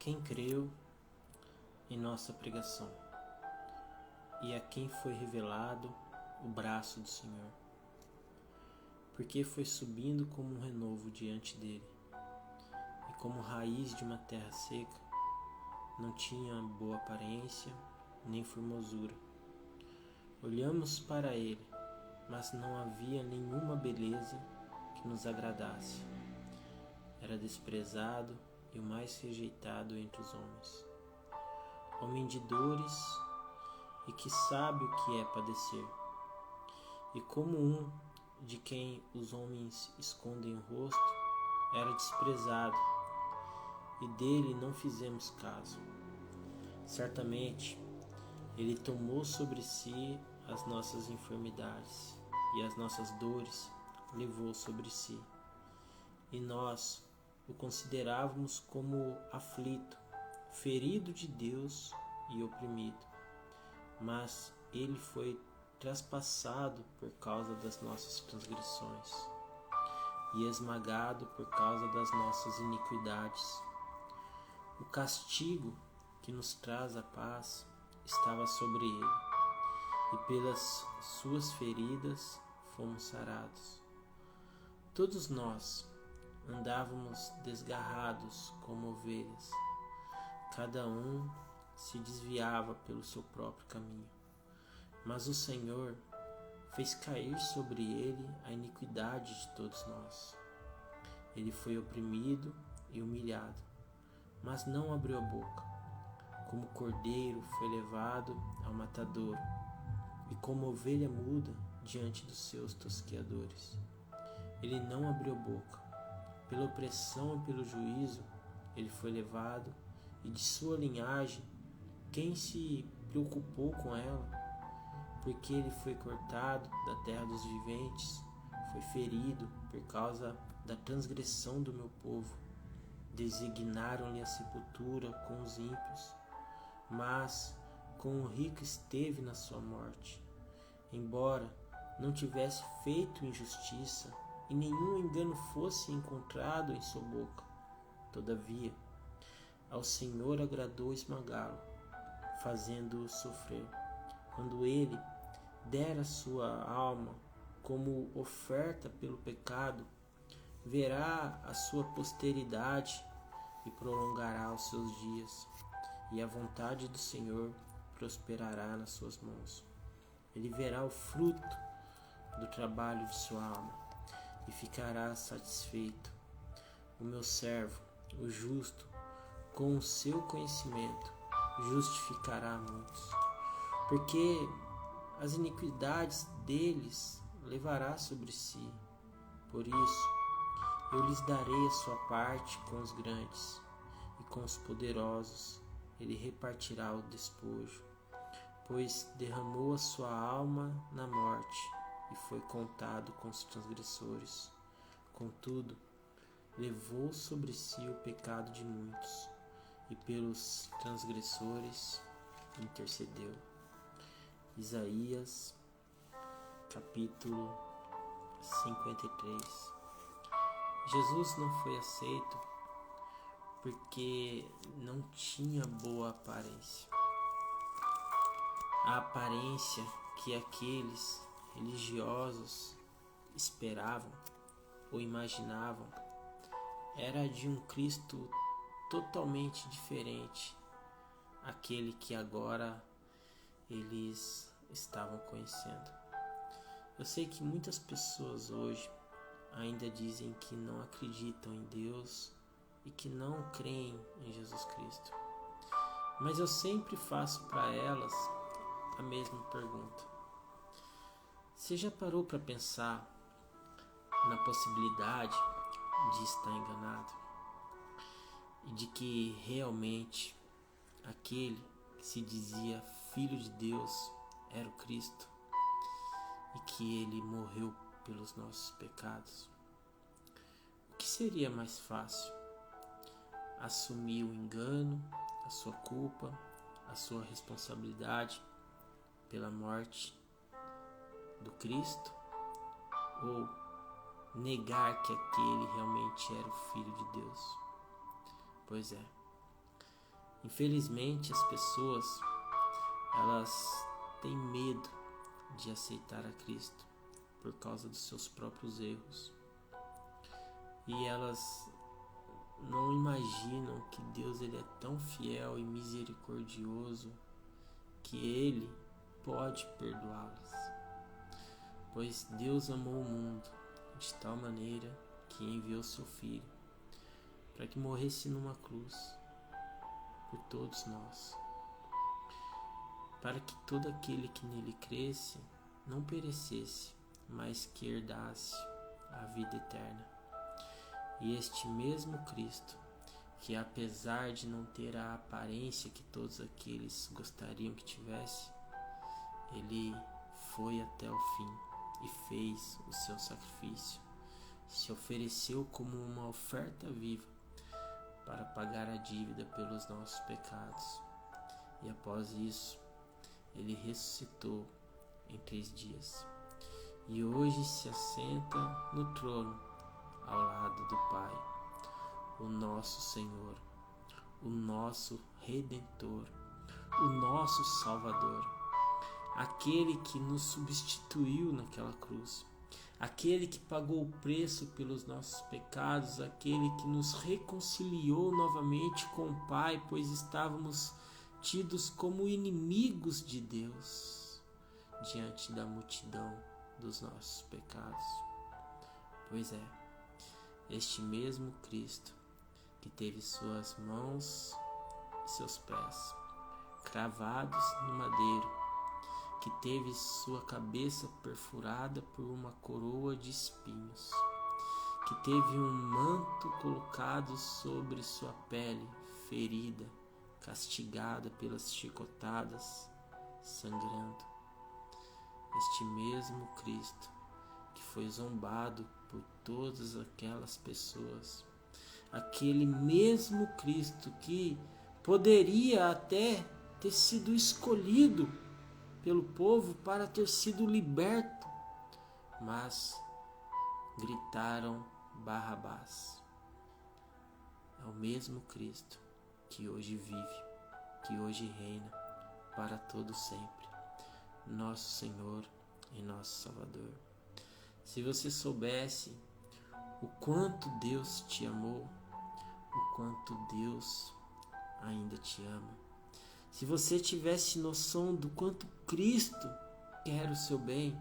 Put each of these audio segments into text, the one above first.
quem creu em nossa pregação e a quem foi revelado o braço do Senhor, porque foi subindo como um renovo diante dele, e como raiz de uma terra seca, não tinha boa aparência nem formosura. Olhamos para ele, mas não havia nenhuma beleza que nos agradasse. Era desprezado e o mais rejeitado entre os homens, homem de dores e que sabe o que é padecer. E como um de quem os homens escondem o rosto, era desprezado, e dele não fizemos caso. Certamente, ele tomou sobre si as nossas enfermidades, e as nossas dores levou sobre si. E nós o considerávamos como aflito, ferido de Deus e oprimido. Mas ele foi traspassado por causa das nossas transgressões e esmagado por causa das nossas iniquidades. O castigo que nos traz a paz estava sobre ele, e pelas suas feridas fomos sarados. Todos nós andávamos desgarrados como ovelhas, cada um se desviava pelo seu próprio caminho, mas o Senhor fez cair sobre ele a iniquidade de todos nós. Ele foi oprimido e humilhado, mas não abriu a boca. Como cordeiro foi levado ao matadouro, e como ovelha muda diante dos seus tosqueadores. Ele não abriu a boca. Pela opressão e pelo juízo ele foi levado, e de sua linhagem quem se preocupou com ela? Porque ele foi cortado da terra dos viventes, foi ferido por causa da transgressão do meu povo. Designaram-lhe a sepultura com os ímpios, mas com o rico esteve na sua morte. Embora não tivesse feito injustiça e nenhum engano fosse encontrado em sua boca, todavia ao Senhor agradou esmagá-lo, fazendo-o sofrer. Quando ele der a sua alma como oferta pelo pecado, verá a sua posteridade e prolongará os seus dias, e a vontade do Senhor prosperará nas suas mãos. Ele verá o fruto do trabalho de sua alma e ficará satisfeito. O meu servo, o justo, com o seu conhecimento, justificará muitos, porque as iniquidades deles levará sobre si. Por isso, eu lhes darei a sua parte com os grandes, e com os poderosos ele repartirá o despojo, pois derramou a sua alma na morte e foi contado com os transgressores. Contudo, levou sobre si o pecado de muitos, e pelos transgressores intercedeu. Isaías, capítulo 53. Jesus não foi aceito porque não tinha boa aparência. A aparência que aqueles religiosos esperavam ou imaginavam era de um Cristo totalmente diferente àquele que agora eles estavam conhecendo. Eu sei que muitas pessoas hoje ainda dizem que não acreditam em Deus e que não creem em Jesus Cristo. Mas eu sempre faço para elas a mesma pergunta. Você já parou para pensar na possibilidade de estar enganado? E de que realmente aquele que se dizia Filho de Deus era o Cristo e que ele morreu pelos nossos pecados? O que seria mais fácil? Assumir o engano, a sua culpa, a sua responsabilidade pela morte do Cristo, ou negar que aquele realmente era o Filho de Deus? Pois é, Infelizmente, as pessoas, elas têm medo de aceitar a Cristo por causa dos seus próprios erros. E elas não imaginam que Deus ele é tão fiel e misericordioso que Ele pode perdoá-las. Pois Deus amou o mundo de tal maneira que enviou seu Filho para que morresse numa cruz por todos nós, para que todo aquele que nele cresce não perecesse, mas que herdasse a vida eterna. E este mesmo Cristo, que apesar de não ter a aparência que todos aqueles gostariam que tivesse, ele foi até o fim e fez o seu sacrifício, se ofereceu como uma oferta viva para pagar a dívida pelos nossos pecados. E após isso, ele ressuscitou em 3 dias. E hoje se assenta no trono ao lado do Pai, o nosso Senhor, o nosso Redentor, o nosso Salvador, aquele que nos substituiu naquela cruz, aquele que pagou o preço pelos nossos pecados, aquele que nos reconciliou novamente com o Pai, pois estávamos tidos como inimigos de Deus diante da multidão dos nossos pecados. Pois é, este mesmo Cristo que teve suas mãos e seus pés cravados no madeiro, que teve sua cabeça perfurada por uma coroa de espinhos, que teve um manto colocado sobre sua pele ferida, castigada pelas chicotadas, sangrando. Este mesmo Cristo que foi zombado por todas aquelas pessoas, aquele mesmo Cristo que poderia até ter sido escolhido pelo povo para ter sido liberto, mas gritaram Barrabás. É o mesmo Cristo que hoje vive, que hoje reina para todo sempre, nosso Senhor e nosso Salvador. Se você soubesse o quanto Deus te amou, o quanto Deus ainda te ama, se você tivesse noção do quanto Cristo quer o seu bem,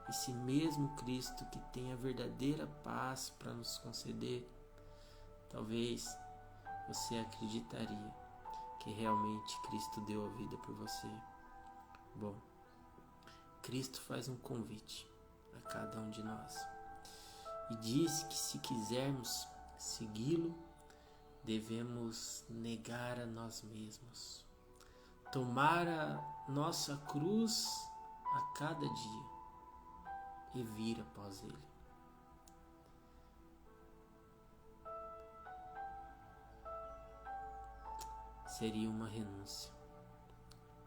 esse mesmo Cristo que tem a verdadeira paz para nos conceder, talvez você acreditaria que realmente Cristo deu a vida por você. Bom, Cristo faz um convite a cada um de nós e diz que se quisermos segui-lo, devemos negar a nós mesmos, tomar a nossa cruz a cada dia e vir após ele. Seria uma renúncia,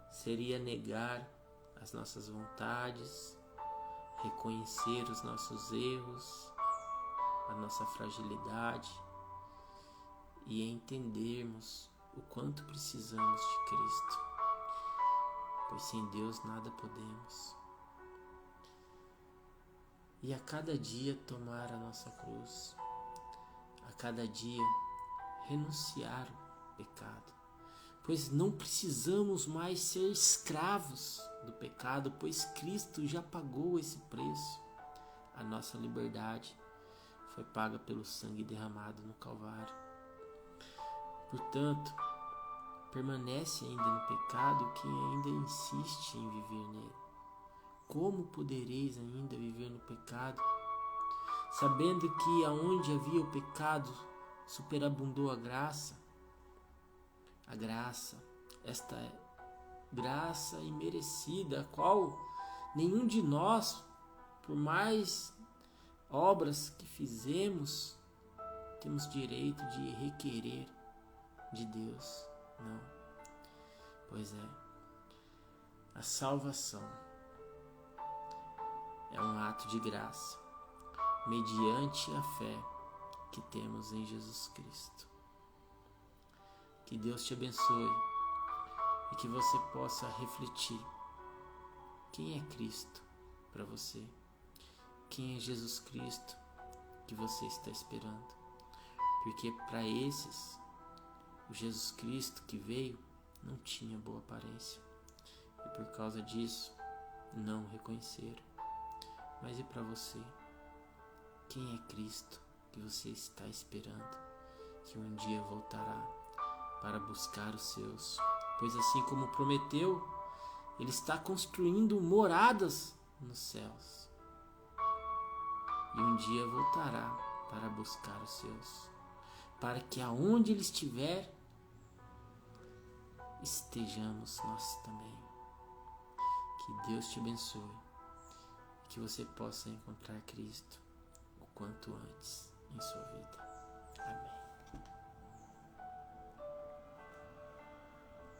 seria negar as nossas vontades, reconhecer os nossos erros, a nossa fragilidade e entendermos o quanto precisamos de Cristo, pois sem Deus nada podemos. E a cada dia tomar a nossa cruz, a cada dia renunciar ao pecado, pois não precisamos mais ser escravos do pecado, pois Cristo já pagou esse preço. A nossa liberdade foi paga pelo sangue derramado no Calvário. Portanto, permanece ainda no pecado quem ainda insiste em viver nele. Como podereis ainda viver no pecado, sabendo que aonde havia o pecado superabundou a graça? A graça, esta graça imerecida, a qual nenhum de nós, por mais obras que fizemos, temos direito de requerer de Deus. Não. Pois é, a salvação é um ato de graça, mediante a fé que temos em Jesus Cristo. Que Deus te abençoe e que você possa refletir quem é Cristo para você, quem é Jesus Cristo que você está esperando, porque para esses, o Jesus Cristo que veio não tinha boa aparência e por causa disso não o reconheceram. Mas e para você? Quem é Cristo que você está esperando, que um dia voltará para buscar os seus? Pois assim como prometeu, Ele está construindo moradas nos céus. E um dia voltará para buscar os seus, para que aonde Ele estiver, estejamos nós também. Que Deus te abençoe e que você possa encontrar Cristo o quanto antes em sua vida. Amém.